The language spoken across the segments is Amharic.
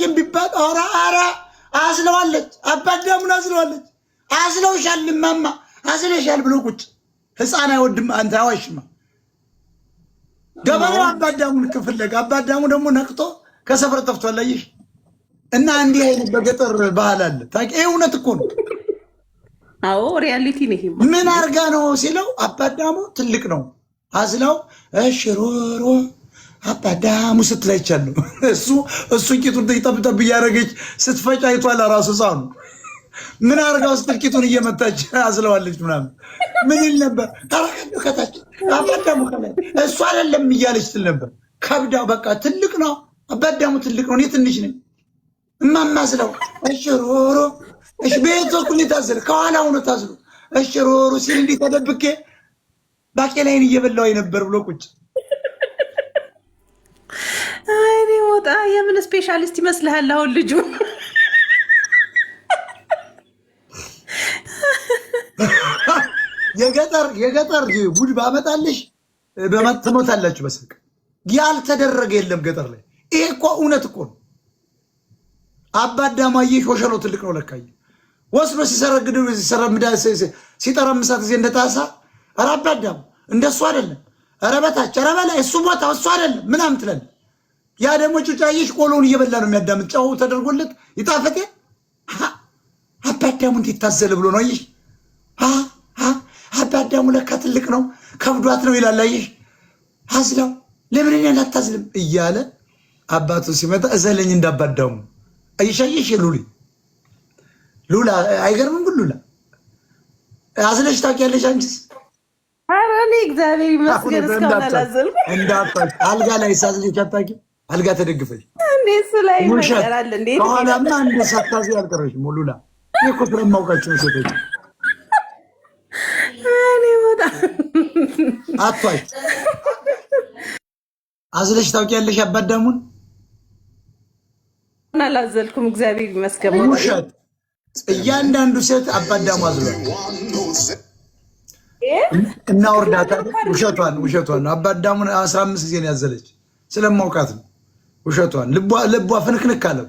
አትፈልጊም ቢባል ኧረ አስለዋለች። አባዳሙን አስለዋለች። አስለውሻል ማማ አስለሻል ብሎ ቁጭ ህፃን አይወድም። አንተ አዋሽማ ገበሬው አባዳሙን ከፈለገ አባዳሙ ደግሞ ነቅቶ ከሰፈር ጠፍቷል። አየሽ እና እንዲህ አይነት በገጠር ባህል አለ። ታውቂ እውነት እኮ ነው። አዎ ሪያሊቲ ነው። ምን አርጋ ነው ሲለው አባዳሙ ትልቅ ነው አስለው እሺ ሮሮ አባዳሙ ስትላይቻለሁ እሱ ቂጡን ተይጠብጠብ እያደረገች ስትፈጫ አይቷል። ራሱ ህፃኑ ምን አርጋው ስትል ቂጡን እየመታች አስለዋለች ምናምን ምን ይል ነበር? ታረከዱ ከታች አባዳሙ ከላይ እሱ አይደለም እያለች ትል ነበር። ከብዳው በቃ ትልቅ ነው አባዳሙ ትልቅ ነው፣ እኔ ትንሽ ነኝ። እማማ ስለው እሺ ሮሮ እሺ ቤት በኩል ታዝል ከኋላ ሆኖ ታዝሉ እሺ ሮሮ ሲል እንዲህ ተደብቄ ባቄላይን እየበላው ነበር ብሎ ቁጭ። አይኔ ወጣ። የምን ስፔሻሊስት ይመስልሃል አሁን ልጁ? የገጠር ጉድ ባመጣልሽ በመተሞታላችሁ በሰቅ ያልተደረገ የለም ገጠር ላይ። ይሄ እኮ እውነት እኮ ነው። አባዳማዬ ሾሸሎ ትልቅ ነው ለካይ ወስዶ ሲሰረግድ ሲሰረምዳ ሲጠረምሳት ጊዜ እንደታሳ ኧረ አባዳም እንደሱ አይደለም፣ ኧረ በታች ኧረ በላይ እሱ ቦታ እሱ አይደለም ምናምን ትላል። ያ ደግሞ ጩጫዬሽ ቆሎውን እየበላ ነው የሚያዳምጥ። ጫው ተደርጎለት ይጣፈጥ። አባዳሙ እንዴት ታዘለ ብሎ ነው አይሽ። አባዳሙ ለካ ትልቅ ነው ከብዷት ነው ይላል። አይሽ አዝላው ለምን እኔን አታዝልም እያለ አባቱ ሲመጣ እዘለኝ እንዳባዳሙ አይሻየሽ ሉላ አይገርምም? ሉላ አዝለሽ ታውቂያለሽ አንቺስ? ኧረ እኔ እግዚአብሔር ይመስገን እስካሁን አላዘልኩም። እንዳጣሽ አልጋ ላይ ሳዝለሽ አታውቂም? አልጋ ተደግፈሽ እንዴ እሱ ላይ ይመጣል እንዴ? ከኋላማ እንደ ሳታዚ አልቀረሽም። ሉላ እኔ እኮ ስለማውቃቸው ነው ሴቶች። እኔ ወጣ አጥቷሽ አዝለሽ ታውቂያለሽ አባዳሙን? አላዘልኩም እግዚአብሔር ይመስገን። ውሸት። እያንዳንዱ ሴት አባዳሙ አዝሏል። እናወርዳታ ውሸቷን አባዳሙን 15 ጊዜ ነው ያዘለች። ስለማውቃት ነው ውሸቷን። ልቧ ፍንክንክ አለ።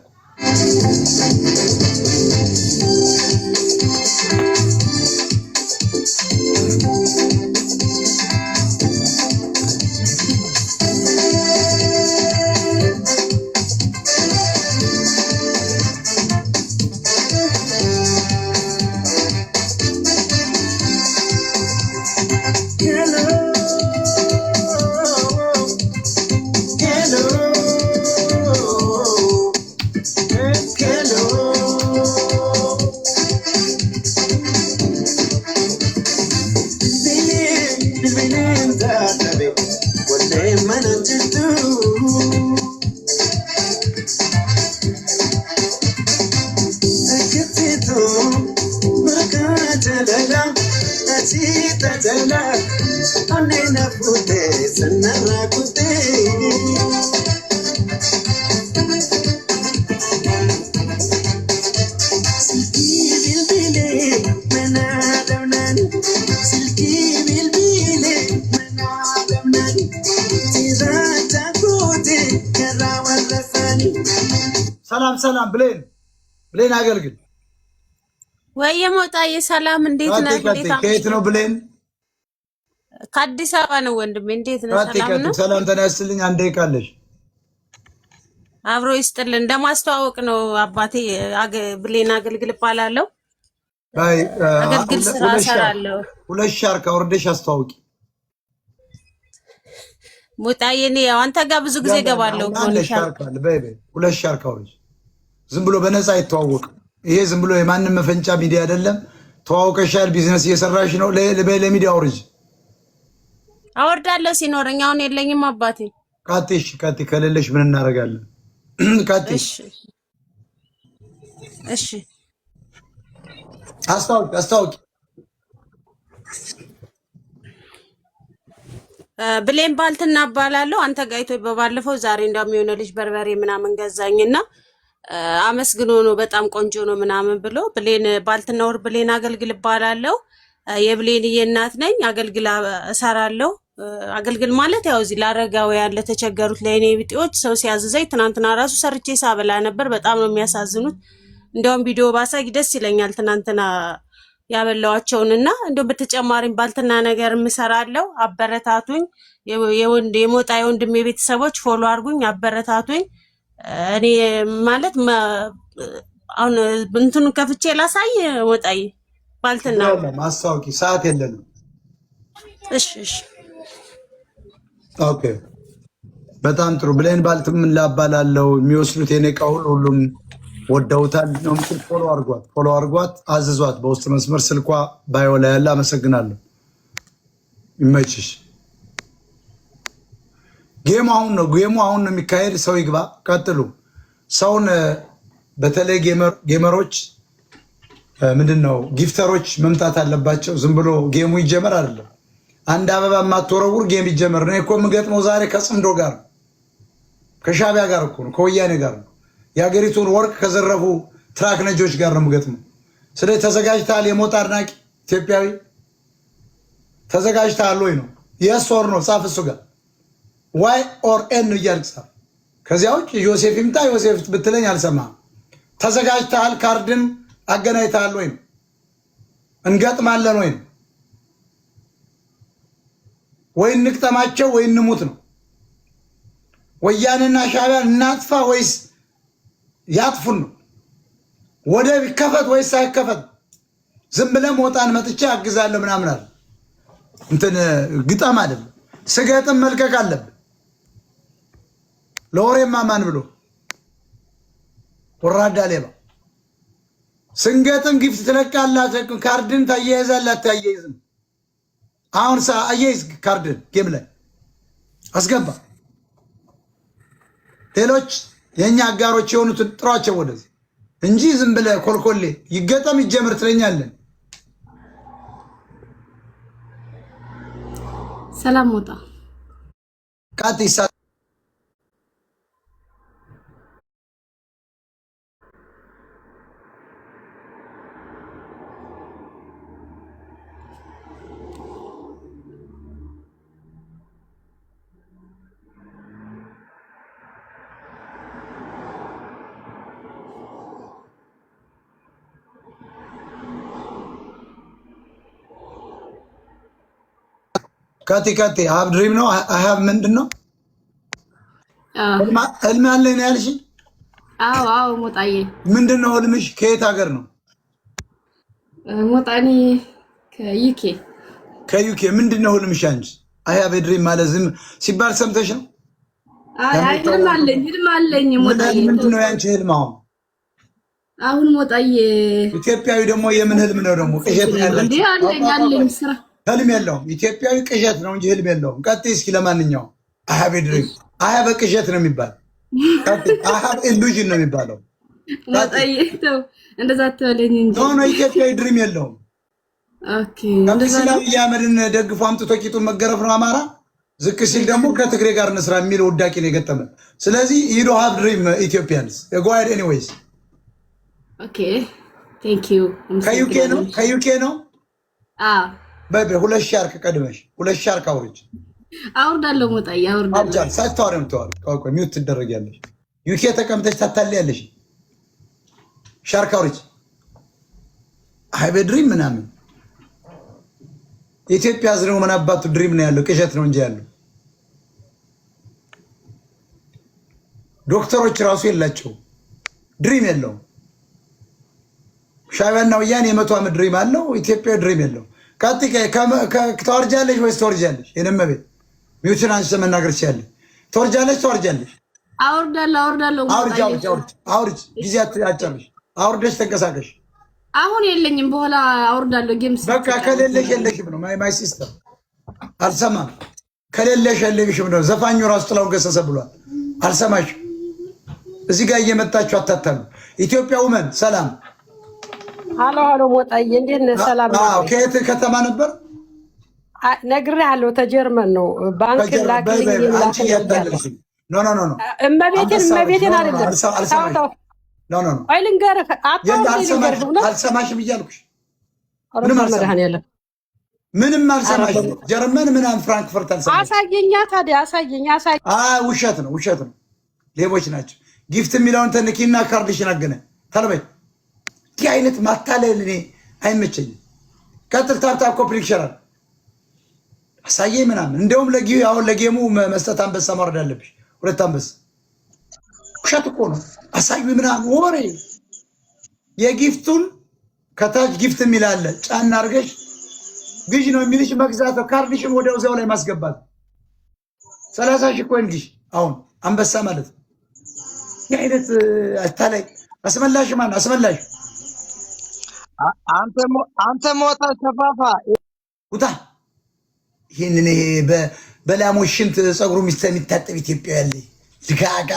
ሰላም ብሌን አገልግል ወይ ሞጣዬ ሰላም እንዴት ነህ? ከየት ነው ብሌን? ከአዲስ አበባ ነው ወንድሜ። እንዴት ነህ? ሰላም ነው። ሰላም ተነስልኝ። አንዴ ካለሽ አብሮ ይስጥልን። እንደማስተዋወቅ ነው አባቴ ብሌን አገልግል እባላለሁ። አገልግል ስራ እሰራለሁ። ሁለት ሻርካ ወርደሽ አስተዋውቂ ሞጣዬ። እኔ አንተ ጋር ብዙ ጊዜ እገባለሁ። ሁለት ሻርካ ወርደሽ ዝም ብሎ በነፃ አይተዋወቅም። ይሄ ዝም ብሎ የማንም መፈንጫ ሚዲያ አይደለም። ተዋውቀሻል፣ ቢዝነስ እየሰራሽ ነው። ለሚዲያ አውርጅ። አወርዳለሁ ሲኖረኝ፣ አሁን የለኝም አባቴ። ቃጤ ከሌለሽ ምን እናደርጋለን? ቃጤ እሺ አስታውቂ። ብሌን ባልትና እባላለሁ። አንተ ጋይቶ በባለፈው ዛሬ እንደሚሆነ ልጅ በርበሬ ምናምን ገዛኝና አመስግኖ ነው በጣም ቆንጆ ነው ምናምን ብሎ ብሌን ባልትና ወር ብሌን አገልግል እባላለሁ። የብሌንዬ እናት ነኝ። አገልግል እሰራለሁ። አገልግል ማለት ያው እዚህ ለአረጋውያን ለተቸገሩት ለእኔ ቢጤዎች ሰው ሲያዝዘኝ ትናንትና ራሱ ሰርቼ ሳበላ ነበር። በጣም ነው የሚያሳዝኑት። እንደውም ቪዲዮ ባሳይ ደስ ይለኛል ትናንትና ያበላዋቸውንና እንደውም በተጨማሪም ባልትና ነገር ምሰራለው። አበረታቱኝ። የሞጣ የወንድሜ ቤተሰቦች ፎሎ አድርጉኝ፣ አበረታቱኝ። እኔ ማለት አሁን እንትኑን ከፍቼ ላሳይ ሞጣዬ ባልትና ማስታወቂ ሰዓት የለንም። እሺ እሺ ኦኬ በጣም ጥሩ ብሌን ባልትም ላባላለው የሚወስዱት የኔ ዕቃ ሁሉም ወደውታል ነው ምትል ፎሎ አርጓት አዝዟት በውስጥ መስመር ስልኳ ባዮ ላይ ያለ አመሰግናለሁ። ይመችሽ። ጌሙ አሁን ነው የሚካሄድ። ሰው ይግባ። ቀጥሉ። ሰውን በተለይ ጌመሮች ምንድነው ጊፍተሮች መምጣት አለባቸው። ዝም ብሎ ጌሙ ይጀመር አይደለም። አንድ አበባ ማትወረውር ጌም ይጀመር ነው እኮ። የምገጥመው ዛሬ ከጽምዶ ጋር ከሻቢያ ጋር እኮ ነው፣ ከወያኔ ጋር ነው። የሀገሪቱን ወርቅ ከዘረፉ ትራክ ነጆች ጋር ነው የምገጥመው። ስለዚህ ተዘጋጅተሃል? የሞጣ አድናቂ ኢትዮጵያዊ ተዘጋጅተሃል ወይ ነው? የስ ኦር ነው? ጻፍ እሱ ጋር ዋይ ኦር ኤን እያልክ ጻፍ። ከዚያ ውጭ ዮሴፍ ይምጣ ዮሴፍ ብትለኝ አልሰማህም። ተዘጋጅተሃል? ካርድን አገናኝተሃል ወይ ነው? እንገጥማለን ወይ ነው? ወይ እንቅጠማቸው ወይ እንሙት ነው? ወያኔና ሻቢያን እናጥፋ ወይስ ያጥፉን ነው? ወደብ ይከፈት ወይስ አይከፈት? ዝም ብለህ ሞጣን መጥቼ አግዛለሁ ምናምን አለ እንትን ግጠም አይደለም። ስገጥም መልቀቅ አለብን። ለወሬማ ማን ብሎ ወራዳ ሌባ። ስንገጥም ጊፍት ትለቃላችሁ። ካርድን ታያይዛለህ አታያይዝም? አሁን አያይዝ ካርድን ጌም ላይ አስገባ። ሌሎች የኛ አጋሮች የሆኑትን ጥሯቸው ወደዚህ እንጂ ዝም ብለህ ኮልኮሌ ይገጠም ይጀምር ትለኛለን። ሰላም ሞጣ ቃጢሳ ካቲ ሀብ ድሪም ነው። ሀብ ምንድን ነው? ህልም አለኝ ነው ያልሽ? አዎ ሞጣዬ ምንድን ነው ህልምሽ? ከየት ሀገር ነው? ሞጣኒ ከዩኬ ምንድን ነው ህልምሽ አንቺ? ሀብ ድሪም ማለት ዝም ሲባል ሰምተሽ ነው? ህልም አለኝ ሞጣዬ። ምንድን ነው ያንቺ ህልም? አሁን ሞጣዬ ኢትዮጵያዊ ደግሞ የምን ህልም ነው ደግሞ? ቅዠት ነው ያለች አለኝ ስራ ህልም የለውም። ኢትዮጵያዊ ቅዠት ነው እንጂ ህልም የለውም። ቀጥይ እስኪ። ለማንኛውም አሃብ ድሪም አሃብ ቅዠት ነው የሚባል፣ አሃብ ኢሉዥን ነው የሚባለው። እንደዛ አትበለኝ እንጂ ሆኖ ኢትዮጵያዊ ድሪም የለውም። ኦኬ እንደዚህ ያመድን ደግፎ አምጥቶ ቂጡን መገረፍ ነው አማራ። ዝቅ ሲል ደግሞ ከትግሬ ጋር እንስራ የሚል ውዳቂ ነው የገጠመ። ስለዚህ ዩ ዶንት ሃቭ ድሪም ኢትዮጵያንስ ጎ አሄድ ኤኒዌይስ። ኦኬ ቴንክ ዩ። ከዩኬ ነው ሁለት ሻርክ ቀድመሽ ሁለት ሻርክ አውርጅ። አውርዳለሁ ሞጣዬ አውርዳለሁ። ሳታወሪም ተዋል ቆይ ሚውት ትደረጊያለሽ። ዩኬ ተቀምጠሽ ታታልያለሽ። ሻርክ አውርጅ። ሀይቤ ድሪም ምናምን የኢትዮጵያ ህዝብ ነው። ምን አባቱ ድሪም ነው ያለው? ቅዠት ነው እንጂ ያለው። ዶክተሮች ራሱ የላቸው ድሪም የለውም። ሻቢያና ወያኔ የ100 ዓመት ድሪም አለው። ኢትዮጵያ ድሪም የለው። ተወርጃለሽ ወይስ ተወርጃለሽ? የነመቤት ሚውትን አንቺ መናገር ትችያለሽ። ተወርጃለሽ? አውርዳለሁ። አውርጅ። ጊዜ አጨርሽ። አውርደሽ ተንቀሳቀሽ። አሁን የለኝም፣ በኋላ አውርዳለሁ። ጌምስ በቃ ከሌለሽ የለሽም ነው ማይ ሲስተር። አልሰማም። ከሌለሽ የለሽም ነው። ዘፋኙ ራሱ ጥላው ገሰሰ ብሏል። አልሰማሽም። እዚህ ጋር እየመጣችሁ አታታሉ። ኢትዮጵያ ውመን ሰላም። ሃሎ ሞጣዬ እንዴት ነህ? ሰላም ነው። ከየት ከተማ ነበር? ነግሬሃለሁ። ተጀርመን ነው። ባንክ ላክልኝ። ኖ እመቤቴን አይደለም። አይ ልንገርህ፣ አልሰማሽም እያልኩሽ። መድኃኒዓለም ምንም አልሰማሽ። ጀርመን ምናምን ፍራንክፈርት አልሰማሽ። አሳየኛ ታዲያ አሳየኛ። ውሸት ነው ውሸት ነው። ሌቦች ናቸው። ጊፍት የሚለውን ተንኪና ካርድሽን አገነ ተለበይ። ይህ አይነት ማታለል እኔ አይመቸኝም። ቀጥል። ታፕታፕ ኮፕሊክ ይሻላል። አሳየ ምናምን እንደውም አሁን ለጌሙ መስጠት አንበሳ ማውረድ አለብሽ። 2 አንበሳ። ውሸት እኮ ነው። አሳዩ ምናምን ወሬ። የጊፍቱን ከታች ጊፍት የሚል አለ። ጫና አድርገሽ ግዥ ነው የሚልሽ መግዛት። ካርድሽን ወዲያው እዚያው ላይ ማስገባት 30,000 ኮይን ግዥ። አሁን አንበሳ ማለት ነው። ይህ አይነት አታላይ አስመላሽ ማን አስመላሽ? አንተ ሞታ ሸፋፋ ውጣ። ይህንን ይሄ በላሞች ሽንት ፀጉሩ የሚታጠብ ኢትዮጵያ ያለ ልጋጋ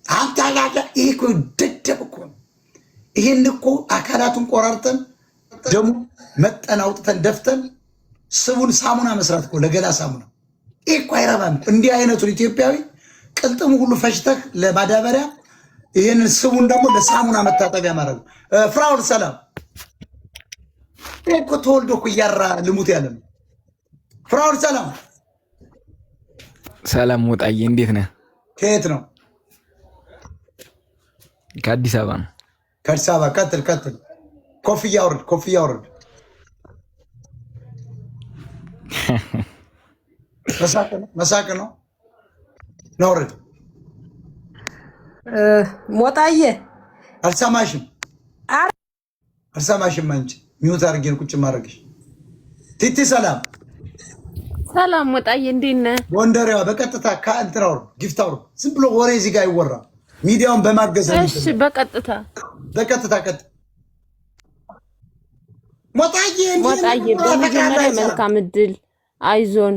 አንተ ጋጋ። ይሄ እኮ ደደብ እኮ ነው። ይሄን እኮ አካላቱን ቆራርጠን ደግሞ መጠን አውጥተን ደፍተን ስቡን ሳሙና መስራት እኮ ለገላ ሳሙና። ይሄ እኮ አይረባም። እንዲህ አይነቱን ኢትዮጵያዊ ቅልጥሙ ሁሉ ፈሽተህ ለማዳበሪያ ይሄንን ስቡን ደግሞ ለሳሙና መታጠቢያ ማድረግ። ፍራውል ሰላም። ይሄ እኮ ተወልዶ እኮ እያራ ልሙት ያለ ነው። ፍራውል ሰላም። ሰላም ሞጣዬ፣ እንዴት ነህ? ከየት ነው? ከአዲስ አበባ ነው። ከአዲስ አበባ። ቀጥል ቀጥል። ኮፍያ አውርድ፣ ኮፍያ አውርድ። መሳቅ ነው። ነውርድ። ሞጣዬ አልሰማሽም፣ አልሰማሽም። አንቺ ሚውት አድርጌን ቁጭ ማድረግሽ። ቲቲ ሰላም ሰላም ሞጣዬ፣ እንዴት ነህ? ጎንደሬዋ በቀጥታ ከእንትን አውርድ፣ ጊፍት አውርድ። ዝም ብሎ ወሬ እዚህ ጋር አይወራም። ሚዲያውን በማገዝ ነው። እሺ፣ በቀጥታ ቀጥ ሞጣዬ በመጀመሪያ መልካም እድል፣ አይዞን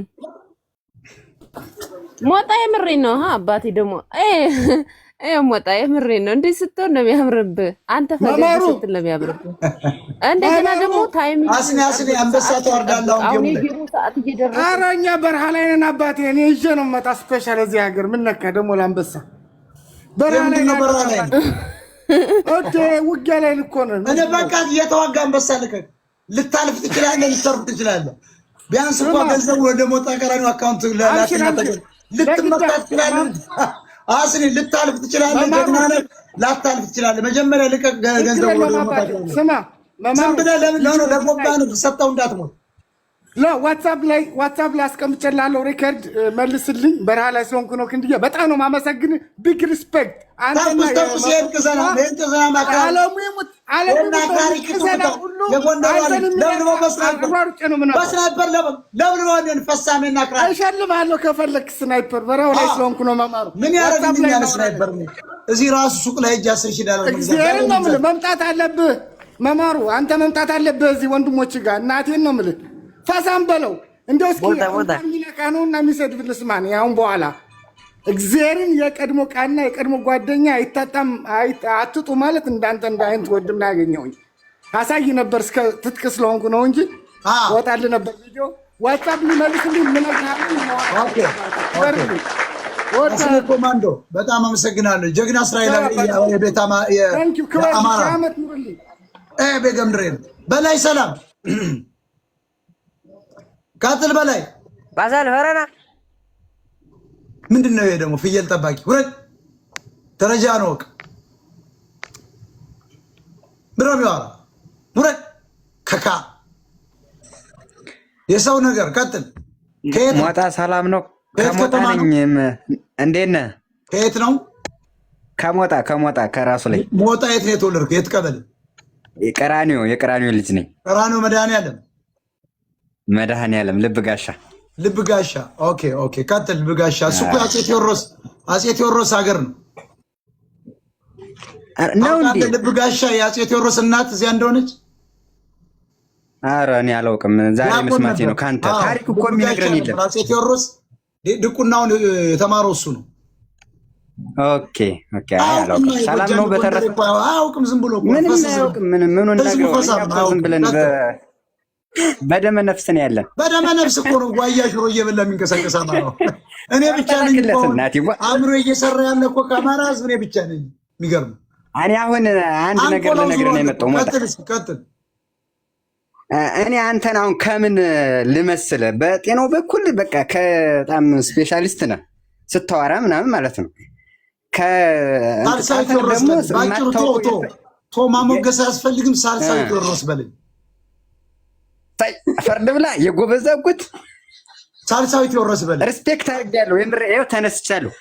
ሞጣ። የምሬን ነው አባቴ። ደግሞ ሞጣ የምሬን ነው። እንዴት ስትሆን ነው የሚያምርብህ አንተ። ፈገግ ስትል ነው የሚያምርብህ። እንደገና ደግሞ ታይም አስኔ አንበሳ ተወርዳለሁ። አሁን የጊሩ ሰዓት እየደረሰ። ኧረ እኛ በረሃ ላይ ነን አባቴ። እኔ ይዤ ነው መጣ ስፔሻል እዚህ ሀገር። ምን ነካ ደግሞ ለአንበሳ በረሃ ላይ ነው። ኦኬ፣ ውጊያ ላይ እኮ ነን። እኔ በቃ እየተዋጋ አንበሳ ልከህ ልታልፍ ትችላለህ፣ ልትተርፍ ትችላለህ። ቢያንስ እንኳ ገንዘቡ ወደ ሞጣ ቀራኒው አካውንት ልትመታ ትችላለህ። አስኔ ልታልፍ ትችላለህ። ጀግና ነህ፣ ላታልፍ ትችላለህ። መጀመሪያ ልቀቅ ገንዘቡ ወደ ሞጣ ቀራኒው። ስማ ዝም ብለህ ለምን ለሞባን ሰጠው እንዳትሞት። ዋትሳፕ ላይ አስቀምጬልሃለሁ። ሪከርድ መልስልኝ። በረሃ ላይ ስለሆንኩ ነው። ክንድዬ በጣም ነው የማመሰግን። ቢግ ሪስፔክት። አንተና እሸልምሃለሁ ከፈለክ ስናይፐር። በረሃው ላይ ስለሆንኩ ነው መማሩ። ምን ያደርግልኛል ስናይፐር? እዚህ ራሱ ሱቅ ላይ ሄጄ 10,000 ዶላር እግዚአብሔር ነው የምልህ። መምጣት አለብህ መማሩ። አንተ መምጣት አለብህ እዚህ ወንድሞች ጋር። እናቴን ነው የምልህ። ፈሳም በለው እንደው እስኪ የሚነካ ነውና የሚሰድብ ልስማን። ያሁን በኋላ እግዚአብሔርን የቀድሞ ቃና የቀድሞ ጓደኛ አይታጣም። አትጡ ማለት እንዳንተ እንዳይንት ወድም ያገኘውኝ አሳይ ነበር። እስከ ትጥቅ ስለሆንኩ ነው እንጂ ወጣልህ ነበር ቪዲዮ። ዋትሳፕ ሊመልስልኝ ኮማንዶ በጣም አመሰግናለሁ። ጀግና እስራኤላዊ የአማራ ቤገምድሬ በላይ ሰላም ቀጥል በላይ ባዛል ፈረና ምንድን ነው ይሄ ደግሞ? ፍየል ጠባቂ ውረድ። ደረጃ ነው ወቅ ብረም ያወራ ውረድ። ከካ የሰው ነገር ቀጥል። ከየት ሞጣ ሰላም ነው? ከሞጣ ነኝ። እንዴት ነህ? ከየት ነው? ከሞጣ ከራሱ ላይ ሞጣ። የት ነው የተወለድከው? የት ቀበሌ? የቀራኒዮ ልጅ ነኝ። ቀራኒዮ መድኃኔዓለም ልብ ጋሻ። ኦኬ ቀጥል። ልብ ጋሻ እሱ እኮ አፄ ቴዎድሮስ ሀገር ነው እንዴ? ልብ ጋሻ የአፄ ቴዎድሮስ እናት እዚያ እንደሆነች? ኧረ እኔ አላውቅም። ዛሬ መስማቴ ነው ከአንተ። ታሪክ እኮ የሚነግረን የለም። አፄ ቴዎድሮስ ድቁናውን የተማረው እሱ ነው። ኦኬ አላውቅም። ሰላም ነው? በተረፈ አያውቅም። ዝም ብሎ ምንም አያውቅም። ምኑን ነግረው ዝም ብለን በደመ ነፍስ ነው ያለን። በደመ ነፍስ እኮ ነው ጓያ ሽሮ እየበላ የሚንቀሳቀስ አማራ ነው። እኔ ብቻ ነኝ አእምሮ እየሰራ ያለ እኮ ከአማራ ህዝብ እኔ ብቻ ነኝ። የሚገርም እኔ አሁን አንድ ነገር ልነግርህ ነው የመጣው። ሞጣ ቀጥል። እኔ አንተን አሁን ከምን ልመስል? በጤናው በኩል በቃ በጣም ስፔሻሊስት ነህ ስታወራ ምናምን ማለት ነው። ሳልሳዊ ቴዎድሮስ ባጭሩ ማሞገስ አያስፈልግም። ሳልሳዊ ቴዎድሮስ በለኝ። ፈርድ ብላ የጎበዛጉት ሳልሳዊ ቴዎድሮስ በለኝ። ሪስፔክት አድርጋለሁ። የምሬው ተነስቻለሁ።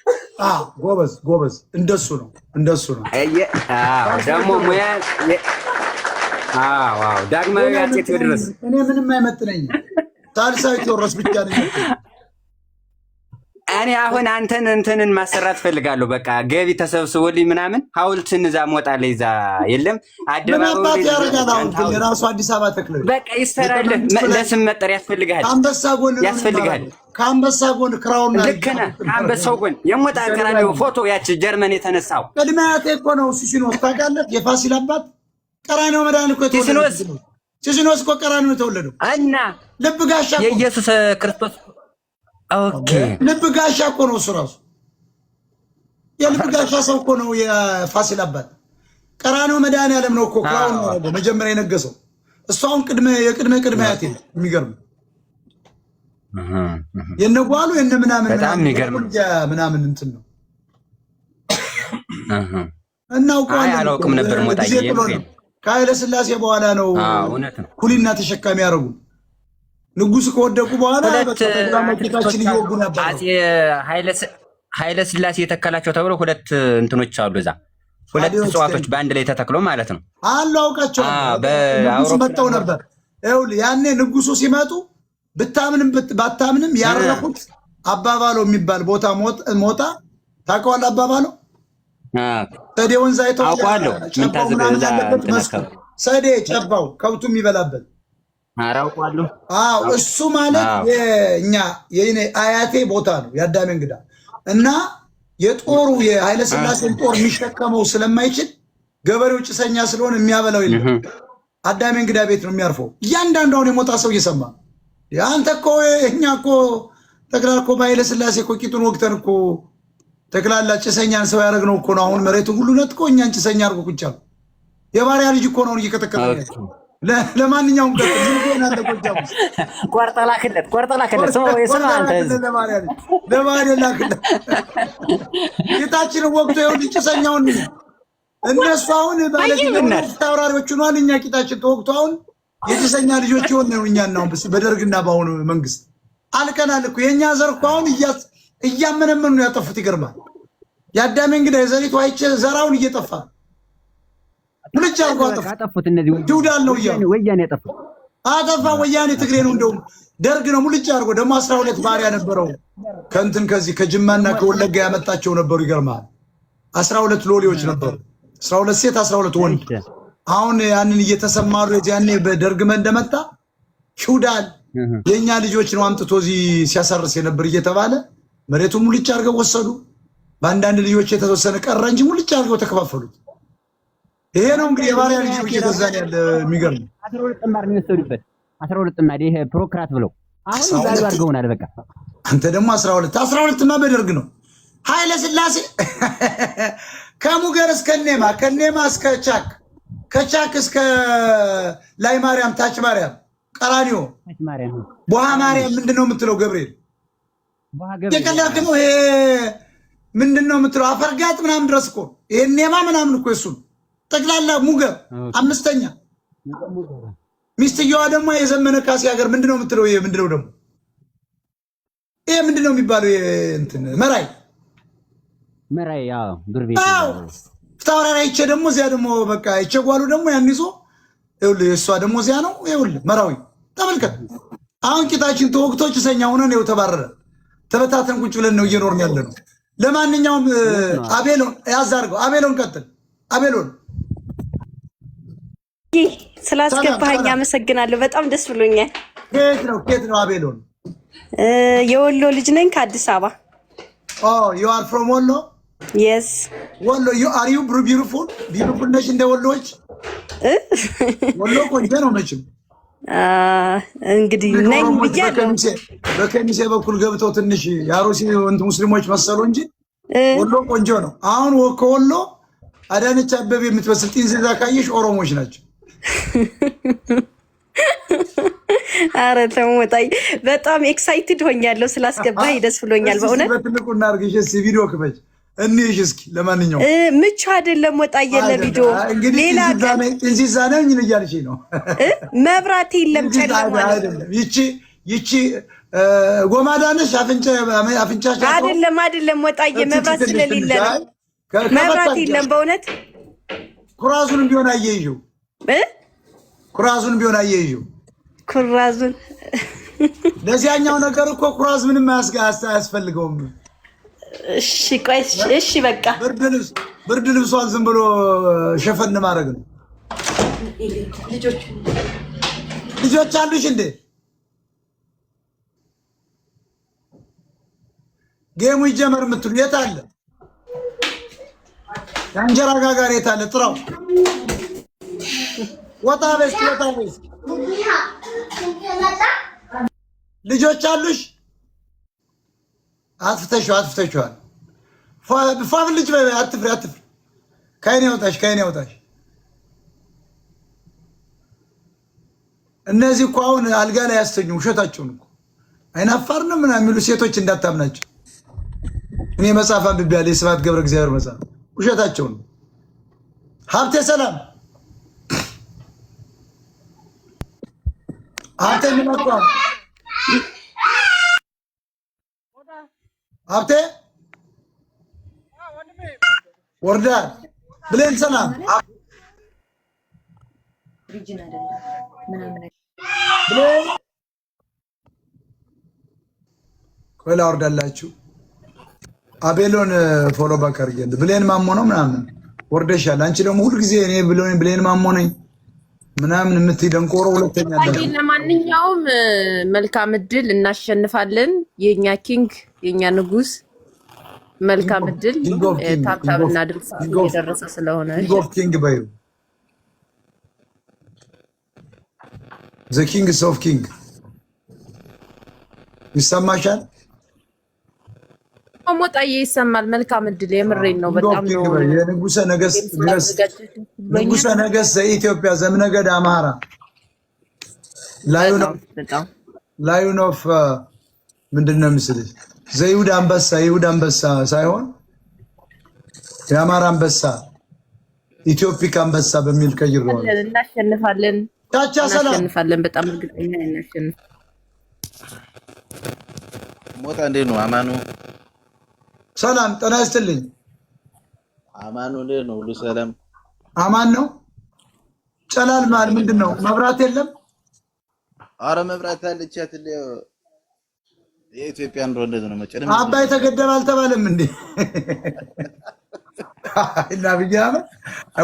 ጎበዝ እንደሱ ነው። ደግሞ ሙያ ዳግማዊ አፄ ቴዎድሮስ እኔ ምንም አይመጥነኝም። ሳልሳዊ ቴዎድሮስ ብቻ ነው። እኔ አሁን እንትንን ማሰራት ፈልጋለሁ። በቃ ገቢ ተሰብስቦልኝ ምናምን ሐውልትን እዛ ሞጣለኝ እዛ የለም አደባባይ ያረጋል። አሁን የራሱ አዲስ አበባ ተክለ በቃ ይሰራልህ። ለስም መጠር ያስፈልጋል። ከአንበሳ ጎን ክራውን ልክ ነህ። ከአንበሳው ጎን የሞጣ ቀራኒዮ ፎቶ ያቺ ጀርመን የተነሳው ቅድመ አያቴ እኮ ነው። ሲሲኖስ ታውቃለህ? የፋሲል አባት ቀራኒዮ መድኃኒት እኮ ሲሲኖስ እኮ ቀራኒዮ የተወለደው እና ልብ ጋሻ የኢየሱስ ክርስቶስ ኦኬ ልብ ጋሻ እኮ ነው እሱ ራሱ የልብ ጋሻ ሰው እኮ ነው የፋሲል አባት። ቀራኒዮ መድኃኒዓለም ነው እኮ ክራውን ነው መጀመሪያ የነገሰው እሱ። አሁን የቅድመ አያቴ ነው። የሚገርም የነጓሉ ምናምን በጣም የሚገርም ምናምን እንትን ነው እናውቀዋለን። አላውቅም ነበር ሞጣዬ። ከኃይለ ሥላሴ በኋላ ነው ኩሊና ተሸካሚ ያደረጉ። ንጉስ ከወደቁ በኋላ ተግዳሞታችን ይወጉ ነበር። ኃይለ ሥላሴ የተከላቸው ተብሎ ሁለት እንትኖች አሉ እዛ ሁለት እጽዋቶች በአንድ ላይ ተተክሎ ማለት ነው አሉ። አውቃቸው ንጉስ መጣው ነበር። ይኸውልህ ያኔ ንጉሱ ሲመጡ ብታምንም ባታምንም ያረፉት አባባሎ የሚባል ቦታ ሞጣ ታውቀዋለህ? አባባሎ ሰዴ ወንዝ አይተው አውቀዋለሁ። ምን ታዘበዛ ሰዴ ጨባው ከብቱ የሚበላበት አራውቀዋለሁ። እሱ ማለት የኔ አያቴ ቦታ ነው የአዳሜ እንግዳ እና የጦሩ የኃይለ ሥላሴን ጦር የሚሸከመው ስለማይችል ገበሬው ጭሰኛ ስለሆነ የሚያበላው የለም። አዳሜ እንግዳ ቤት ነው የሚያርፈው። እያንዳንዷን የሞጣ ሰው እየሰማ አንተ እኮ እኛ እኮ ጠቅላላ እኮ በኃይለ ሥላሴ እኮ ቂጡን ወቅተን እኮ ጠቅላላ ጭሰኛን ሰው ያደረግነው እኮ ነው። አሁን መሬቱን ሁሉ ነጥቆ እኛን ጭሰኛ አድርጎ ቁጭ አሉ። የባሪያ ልጅ እኮ ነው እየቀጠቀጠ ለማንኛውም ቆርጠላክለት ለባሪያ ላክለት ጌታችንን ወቅቶ ይኸውልህ ጭሰኛውን እነሱ አሁን ባለታውራሪዎቹ ነው። እኛ ቂጣችን ተወቅቶ አሁን የጭሰኛ ልጆች ይሆን ነው። እኛ ነው በደርግና በአሁኑ መንግስት አልቀናል እኮ የኛ ዘር እኮ አሁን እያመነመኑ ነው ያጠፉት። ይገርማል። የአዳሜ እንግዳ የዘሪቱ አይቼ ዘራውን እየጠፋ ሙልጭ አርጎ አጠፉት። እነዚህ ይውዳል ነው ወያኔ ያጠፉት አጠፋ። ወያኔ ትግሬ ነው እንደውም ደርግ ነው ሙልጭ አርጎ። ደግሞ 12 ባሪያ ነበረው ከእንትን ከዚህ ከጅማና ከወለጋ ያመጣቸው ነበሩ። ይገርማል። 12 ሎሌዎች ነበሩ። 12 ሴት 12 ወንድ። አሁን ያንን እየተሰማሩ ያኔ በደርግ እንደመጣ ይውዳል የኛ ልጆች ነው አምጥቶ እዚህ ሲያሳርስ የነበር እየተባለ መሬቱን ሙልጭ አርገው ወሰዱ። በአንዳንድ ልጆች የተወሰነ ቀረ እንጂ ሙልጭ አርገው ተከፋፈሉት። ይሄ ነው እንግዲህ የባሪያ ልጆች የተዛን ያለ የሚገርም 12 ጥማር ነው የወሰዱበት። 12 ጥማር ይሄ ፕሮክራት ብለው አሁን ዛሬ አድርገውናል። በቃ አንተ ደግሞ 12 ማ በደርግ ነው ኃይለ ሥላሴ ከሙገር እስከ ከኔማ እስከ ቻክ ከቻክ እስከ ላይ ማርያም ታች ማርያም ቀራኒዮ ቦሃ ማርያም ምንድነው የምትለው? ገብርኤል የቀላክ ነው። ይሄ ምንድነው የምትለው? አፈርጋጥ ምናምን ድረስ እኮ ይሄ ኔማ ምናምን እኮ እሱን ጠቅላላ ሙገር 5ኛ ሚስትየዋ ደግሞ የዘመነ ካሴ ሀገር ምንድነው የምትለው? ይሄ ምንድነው ደግሞ ይሄ ምንድነው የሚባለው? እንትን መራይ ያው ዱርቤት ፍታወራራ ይቼ ደግሞ እዚያ ደግሞ በቃ ይቸጓሉ ደግሞ ያን ይዞ ይኸውልህ እሷ ደግሞ እዚያ ነው። ይኸውልህ መራዊ ተመልከት። አሁን ቂጣችን ተወግቶ ጭሰኛ ሆነን ይኸው ተባረረ። ተበታተን ቁጭ ብለን ነው እየኖርን ያለ ነው። ለማንኛውም አቤሎን ያዝ አድርገው። አቤሎን ቀጥል። አቤሎን ስላስገባኸኝ አመሰግናለሁ። በጣም ደስ ብሎኛል። ከየት ነው አቤሎን? የወሎ ልጅ ነኝ ከአዲስ አበባ። you are from ወሎ? yes ወሎ are you beautiful ነሽ እንደ ወሎች? ወሎ ቆንጆ ነው መቼም። እንግዲህ ነኝ ብያለሁ። በከሚሴ በኩል ገብተው ትንሽ የአሮሲ ሙስሊሞች መሰሉ እንጂ ወሎ ቆንጆ ነው። አሁን ከወሎ አዳነች አበቤ የምትመስል ጢንዚዛ ካየሽ ኦሮሞች ናቸው። ኧረ ተው ሞጣዬ፣ በጣም ኤክሳይትድ ሆኛለሁ ስላስገባኝ ደስ ብሎኛል በእውነት። በትልቁ እናድርግሽ እስኪ ቪዲዮ ክፈች እንይሽ እስኪ። ለማንኛውም ምቹ አይደለም ሞጣዬ ለቪዲዮ ሌላ እንዚዛ ነኝ እያልሽ ነው። መብራት የለም ጨለማ አይደለም። ይቺ ጎማዳነሽ አፍንጫሽ አይደለም ሞጣዬ፣ መብራት ስለሌለ ነው። መብራት የለም በእውነት። ኩራዙንም ቢሆን አየይው ኩራዙን ቢሆን አየይው ኩራዙን ለዚያኛው ነገር እኮ ኩራዝ ምንም አያስፈልገውም። እሺ ቆይ እሺ በቃ ብርድ ልብሷን ዝም ብሎ ሸፈን ማድረግ ነው። ልጆች አሉሽ እንዴ? ጌሙ ይጀመር የምትሉ የት አለ? የእንጀራ ጋጋሪ የት አለ? ጥራው። ወጣ በስ ልጆች አሉሽ? አጥፍተሽዋል። ፏብ ልጅ በይ። አትፍሪ። ከአይኔ ያውጣሽ። እነዚህ እኮ አሁን አልጋ ላይ ያስተኙ ውሸታቸውን እኮ አይናፋር ነው ምናምን የሚሉ ሴቶች እንዳታምናቸው። እኔ መጽሐፍ አንብቤያለሁ፣ የስብሐት ገብረ እግዚአብሔር መጽሐፍ። ውሸታቸውን ነው። ሀብቴ ሰላም ሀብቴ የሚመጣው ሀብቴ ወርዳ ብሌን ሰላም ቆላ ወርዳላችሁ። አቤሎን ፎሎ ባክ አድርጌ ብሌን ማሞ ነው ምናምን ወርደሻል። አንቺ ደግሞ ሁልጊዜ እኔ ብሌን ማሞ ነኝ ምናምን የምትይ ደንቆሮ ሁለተኛ አለ። ለማንኛውም መልካም እድል፣ እናሸንፋለን። የኛ ኪንግ የኛ ንጉስ፣ መልካም እድል። ታብታብና ድርሳ እየደረሰ ስለሆነ ኪንግ ባዩ ዘ ኪንግ ኦፍ ኪንግ ይሰማሻል? ሞጣዬ ይሰማል። መልካም እድል። የምሬን ነው። በጣም ነው የንጉሰ ነገስት ዘኢትዮጵያ ዘምነገድ አማራ ላዩን ኦፍ ምንድን ነው ምስልሽ? ዘይሁዳ አንበሳ ሳይሆን የአማራ አንበሳ ኢትዮፒክ አንበሳ በሚል ቀይረዋል። እናሸንፋለን። ታቻ ሰላም እናሸንፋለን። በጣም እርግጠኛ ነኝ እናሸንፍ። ሞጣ እንዴት ነው? አማኑ ሰላም ጤና ይስጥልኝ። አማኑ እንዴት ነው? ሁሉ ሰላም አማን ነው። ጨላል ማል ምንድን ነው? መብራት የለም? አረ መብራት አለቻት። የኢትዮጵያ እንደው እንደዚህ ነው መጨረሻ። አባይ ተገደበ አልተባለም እንዴ? እና ቢያመ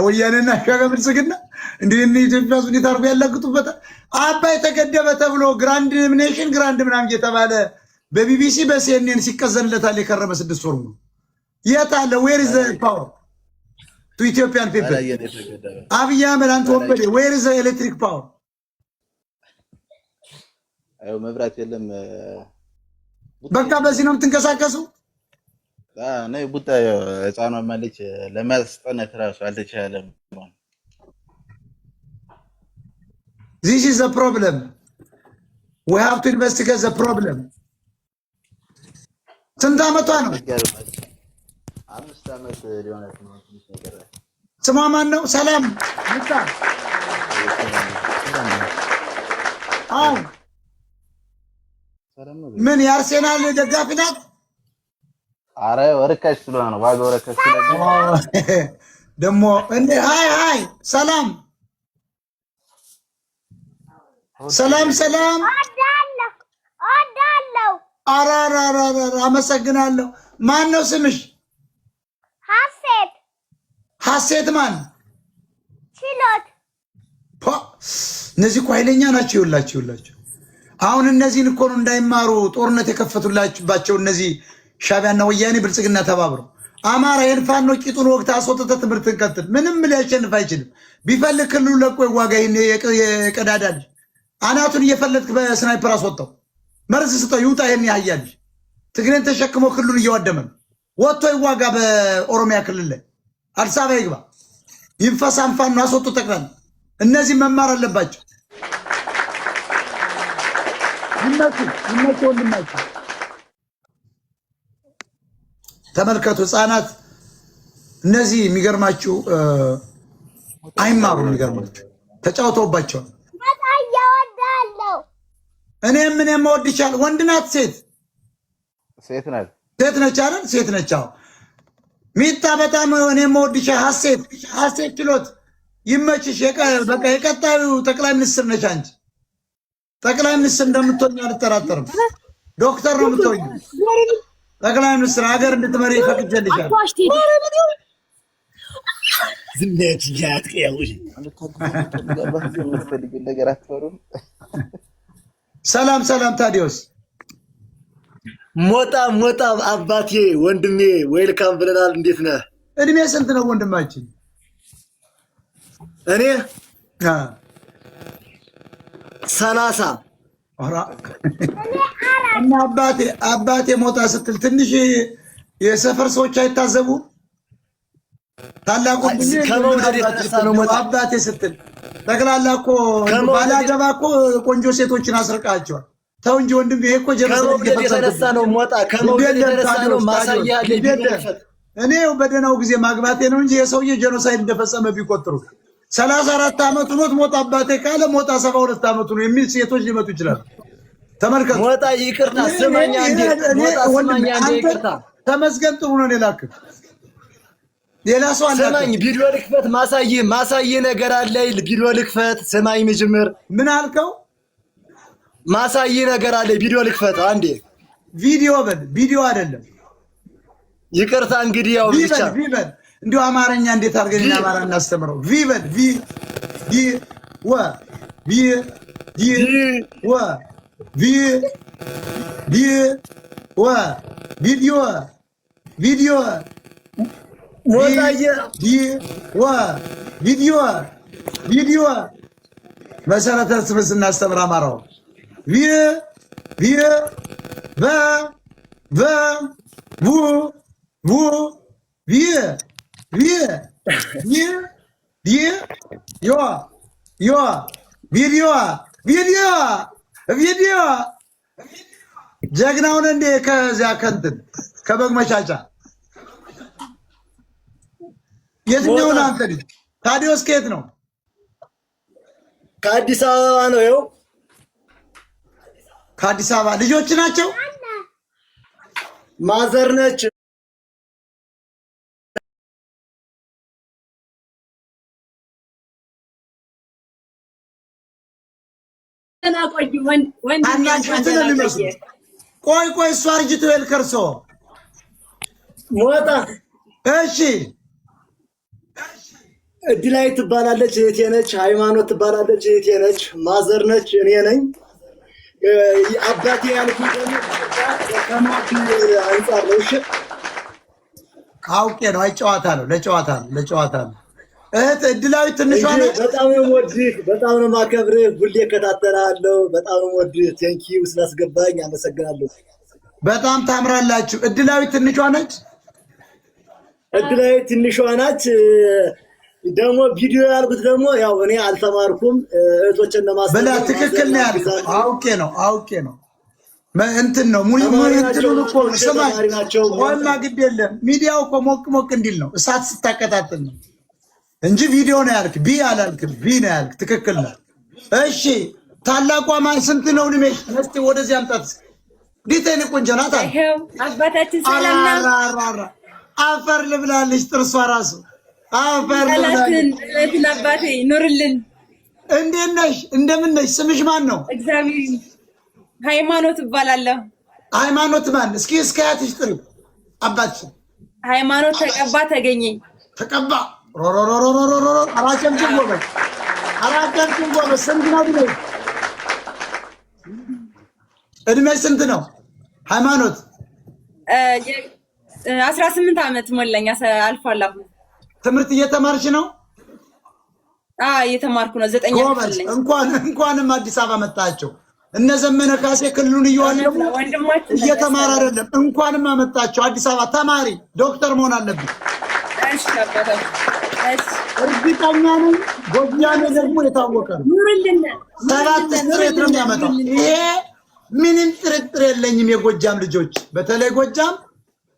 ወያኔና ሻጋ ብልጽግና እንዴ ኢትዮጵያ ሱኒት አርጎ ያላግጡበታል። አባይ ተገደበ ተብሎ ግራንድ ኔሽን ግራንድ ምናምን እየተባለ በቢቢሲ በሲኤንኤን ሲቀዘንለታል የከረመ 6 ወር ነው። የት አለ? ዌር ኢዝ ዘ ፓወር ቱ ኢትዮጵያን ፒፕል? አብይ አህመድ አንተ ወንበዴ፣ ዌር ኢዝ ዘ ኤሌክትሪክ ፓወር? አዩ መብራት የለም። በቃ በዚህ ነው የምትንቀሳቀሱ? ነይ ቡጣ ህፃኗ ማለች ለማስጠናት ራሱ አልተቻለም። This is the problem. We have to investigate the problem. ስንት ዓመቷ ነው? 5 ዓመት ሊሆናት ነው። ስሟ ማን ነው? ሰላም ሙጣ። አዎ ምን የአርሴናል ደጋፊ ናት? አረ ወርካሽ ስለሆነ ነው። ዋጋው ወርካሽ ስለሆነ ደግሞ እንዴ ሃይ ሰላም አዳለው አራራራ አመሰግናለሁ። ማን ነው ስምሽ? ሀሴት ማን? ችሎት። እነዚህ እኮ ኃይለኛ ናቸው። ይኸውላችሁ አሁን እነዚህን እኮ ነው እንዳይማሩ ጦርነት የከፈቱላችባቸው እነዚህ ሻቢያና ወያኔ ብልጽግና ተባብረው። አማራ የልፋን ነው ቂጡን ወቅት አስወጥተህ ትምህርት እንቀጥል። ምንም ሊያሸንፍ አይችልም። ቢፈልግ ክልሉ ለቆ ይዋጋ። ይሄን የቀዳዳ ልጅ አናቱን እየፈለጥክ በስናይፐር አስወጣው። መርዝ ስጠው ይውጣ። ይሄን ያያል ትግሬን ተሸክሞ ክልሉን እየዋደመ ነው። ወጥቶ ይዋጋ። በኦሮሚያ ክልል ላይ አዲስ አበባ ይግባ። ይንፈሳንፋን ነው አስወጡ። ጠቅላላ እነዚህ መማር አለባቸው። ይመችህ ወንድማችን። ተመልከቱ ህፃናት እነዚህ የሚገርማችሁ አይማሩም። የሚገርማችሁ ተጫውተውባቸዋል። እኔም እወድሻለሁ። ወንድ ናት ሴት ነች አይደል? ሴት ነች። አዎ ሚጣ በጣም እኔም እወድሻለሁ። ሀሴት ችሎት ይመችሽ። በቃ የቀጣዩ ጠቅላይ ሚኒስትር ነች አንቺ። ጠቅላይ ሚኒስትር እንደምትሆኝ አልጠራጠርም። ዶክተር ነው የምትሆኝ። ጠቅላይ ሚኒስትር ሀገር እንድትመሪ ፈቅጄልሻለሁ። ሰላም ታዲዮስ ሞጣ አባቴ ወንድሜ ዌልካም ብለናል። እንዴት ነህ? እድሜ ስንት ነው ወንድማችን? እኔ 30 እና አባቴ ሞጣ ስትል ትንሽ የሰፈር ሰዎች አይታዘቡ? ታላቁ ከመውደድ የተነሳ ነው ሞጣ አባቴ ስትል ጠቅላላ እኮ ባላገባ እኮ ቆንጆ ሴቶችን አስርቃቸዋል። ተው እንጂ ወንድም፣ ይሄ እኮ ከመውደድ የተነሳ ነው ሞጣ፣ ከመውደድ የተነሳ ነው ማሳያ ለቢደፈት። እኔ በደናው ጊዜ ማግባቴ ነው እንጂ የሰውዬ ጄኖሳይድ እንደፈጸመ ቢቆጥሩ 34 ዓመቱ ሞት አባቴ ካለ ሞጣ 72 ዓመቱ ነው የሚል ሴቶች ሊመጡ ይችላሉ። ተመልከቱ ሞጣ። ይቅርታ ስማኛ እንዴ ሞጣ፣ ስማኛ እንዴ ይቅርታ። ተመስገን ጥሩ ነው። ሌላ ሰው አለ። ስማኝ፣ ቪዲዮ ልክፈት፣ ማሳይ ነገር አለ። ቪዲዮ ልክፈት፣ ስማኝ። ምጅምር ምን አልከው? ማሳይ ነገር አለ። ቪዲዮ ልክፈት አንዴ። ቪዲዮ አይደለም። ይቅርታ እንግዲህ ያው ብቻ ቪበል እንዲሁ አማርኛ እንዴት አድርገን አማራ እናስተምረው? ቪበል ቪዲዮ መሰረተ ስብስ እናስተምር አማራው ቪዲዮ ጀግናውን እንደ ከዚያ ከንትን ከበግ መጫጫ የትኛው ነው? አንተ ልጅ ታዲዮስ ከየት ነው? ከአዲስ አበባ ነው። ይኸው ከአዲስ አበባ ልጆች ናቸው። ማዘር ነች። ቆይ እሱ አርጅቶ የልከርሶ ሞጣ። እሺ እድላይ ትባላለች፣ እህቴ ነች። ሃይማኖት ትባላለች፣ እህቴ ነች። ማዘር ነች፣ እኔ ነኝ። አባቴ ያልኩት ደግሞ ከማት አንጻር ነው። እሺ አውቄ ነው። ለጨዋታ ነው። እህት እድላዊት ትንሿ ነች። በጣም ነው የምወድህ፣ በጣም ነው የማከብርህ። ሁሌ እከታተልሃለሁ። በጣም ነው የምወድህ። ቴንኪው ስላስገባኝ አመሰግናለሁ። በጣም ታምራላችሁ። እድላዊት ትንሿ ነች። እድላዊት ትንሿ ናች። ደግሞ ቪዲዮ ያልኩት ደግሞ ያው እኔ አልተማርኩም፣ እህቶችን ለማስተማር በላ ትክክል ነው ያልኩት። አውቄ ነው እንትን ነው ሙሉ እንትኑን እኮ ስማኝ፣ ዋና ግድ የለም ሚዲያው እኮ ሞቅ እንዲል ነው፣ እሳት ስታቀጣጥል ነው እንጂ ቪዲዮ ነው ያልክ። ቢ አላልክም፣ ቪ ነው ያልክ። ትክክል ነው። እሺ ታላቋ ማን ስንት ነው ልሜሽ? እስቲ ወደዚህ አምጣት። ዲቴን ቆንጆ ናት። አባታችን ሰላም ነው። አፈር ልብላለች ጥርሷ ራሱ አፈር ልብላለች። አባቴ ኑርልን። እንዴት ነሽ? እንደምን ነሽ? ስምሽ ማን ነው? እግዚአብሔር ሃይማኖት እባላለሁ። ሃይማኖት ማን? እስከ ያትሽ ጥሪ። አባትሽ ሃይማኖት ተቀባ ተገኘኝ። ተቀባ ሮሮሮሮሮሮ አራጨምጭም ጎበዝ። ስንት ነው ብለሽ እድሜሽ ስንት ነው ሃይማኖት? 18 ዓመት ሞላኝ። አልፏል። ትምህርት እየተማርሽ ነው? እየተማርኩ ነው። 9 ዓመት ነኝ። እንኳንም አዲስ አበባ መጣቸው። እነ ዘመነ ካሴ ክልሉን እየዋለሙ እየተማረ አይደለም። እንኳንም አመጣቸው አዲስ አበባ። ተማሪ ዶክተር መሆን አለብኝ። እሺ አባታችን እርግጠኛ ነኝ። ጎጃሜ ደግሞ የታወቀ ነው። 7 ስትሬት ነው የሚያመጣው። ይሄ ምንም ጥርጥር የለኝም። የጎጃም ልጆች በተለይ ጎጃም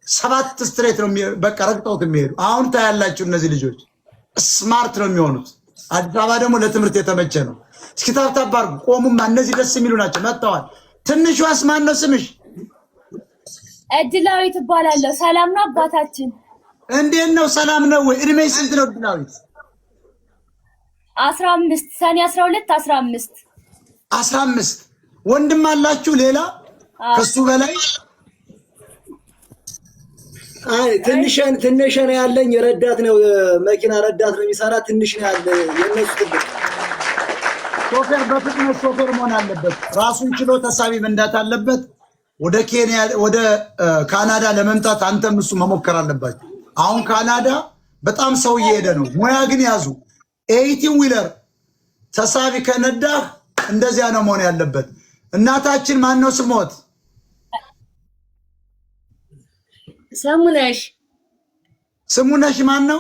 7 ስትሬት ነው በቃ ረግጠውት የሚሄዱ። አሁን ታያላችሁ እነዚህ ልጆች ስማርት ነው የሚሆኑት። አዲስ አበባ ደግሞ ለትምህርት የተመቸ ነው። እስኪ ታብታብ አድርጉ። ቆሙማ። እነዚህ ደስ የሚሉ ናቸው። መጥተዋል። ትንሿስ ማን ነው ስምሽ? እድላዊት እባላለሁ። ሰላም ነው አባታችን? እንዴት ነው? ሰላም ነው ወይ? እድሜሽ ስንት ነው እድላዊት? 15 ሰኔ 12 15 15 ወንድም አላችሁ ሌላ ከሱ በላይ? አይ ትንሽ ነው ያለኝ። ረዳት ነው መኪና ረዳት ነው የሚሰራ። ትንሽ ነው ያለ የነሱ ትልቅ ሾፌር በፍጥነት ሾፌር መሆን አለበት። ራሱን ችሎ ተሳቢ መንዳት አለበት። ወደ ኬንያ ወደ ካናዳ ለመምጣት አንተም እሱ መሞከር አለባችሁ። አሁን ካናዳ በጣም ሰው እየሄደ ነው። ሙያ ግን ያዙ። 18 ዊለር ተሳቢ ከነዳህ እንደዚያ ነው መሆን ያለበት። እናታችን ማን ነው ስሞት? ሰሙነሽ። ስሙነሽ ማን ነው?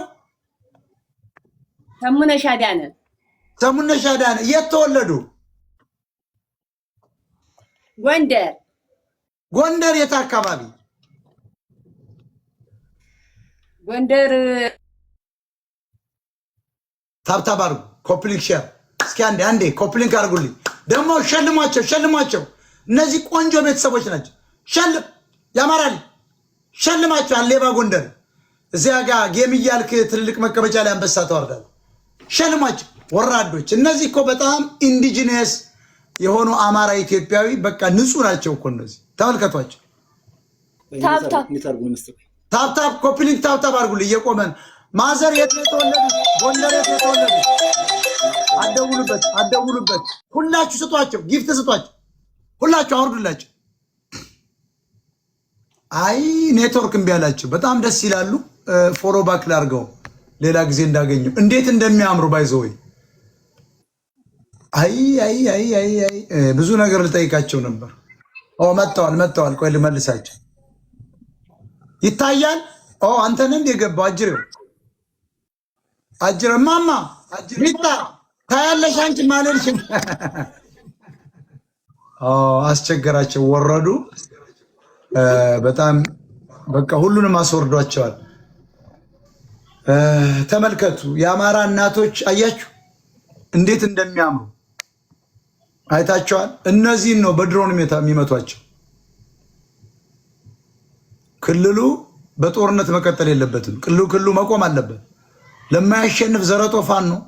ሰሙነሽ አዳነ። ሰሙነሽ አዳነ። የት ተወለዱ? ጎንደር። ጎንደር የት አካባቢ? ጎንደር ታብታብ አድርጉ። ኮፕሊንክ ሼር እስኪ አንዴ ኮፕሊንክ አድርጉልኝ። ደግሞ ሸልሟቸው። እነዚህ ቆንጆ ቤተሰቦች ናቸው። ያማራል። ሸልማቸው። አሌባ ጎንደር እዚያ ጋር ጌም እያልክ ትልልቅ መቀመጫ ላይ አንበሳ ተወርዳል። ሸልሟቸው ወራዶች። እነዚህ እኮ በጣም ኢንዲጂነስ የሆኑ አማራ ኢትዮጵያዊ በቃ ንጹህ ናቸው እኮ እነዚህ። ተመልከቷቸው። ታብታብ ኮፕሊንክ ታብታብ አድርጉልኝ። እየቆመን ማዘር የት ነው የተወለዱት? ጎንደር የት ነው የተወለዱት? አደውሉበት። ሁላችሁ ስጧቸው፣ ጊፍት ስጧቸው። ሁላችሁ አውርዱላቸው። አይ ኔትወርክ እምቢ አላቸው። በጣም ደስ ይላሉ። ፎሎ ባክ ላድርገው ሌላ ጊዜ እንዳገኘው። እንዴት እንደሚያምሩ ባይዘወይ። አይ ብዙ ነገር ልጠይቃቸው ነበር። መጥተዋል። ቆይ ልመልሳቸው። ይታያል። አንተን እንደ የገባው አጅሬው ማማ ሚጣ ታያለሽ አንቺ ማለልሽም። አስቸገራቸው፣ ወረዱ። በጣም በቃ ሁሉንም አስወርዷቸዋል። ተመልከቱ። የአማራ እናቶች አያችሁ እንዴት እንደሚያምሩ አይታቸዋል። እነዚህን ነው በድሮን የሚመቷቸው። ክልሉ በጦርነት መቀጠል የለበትም። ክልሉ መቆም አለበት። ለማያሸንፍ ዘረጦ ፋኖ ነው።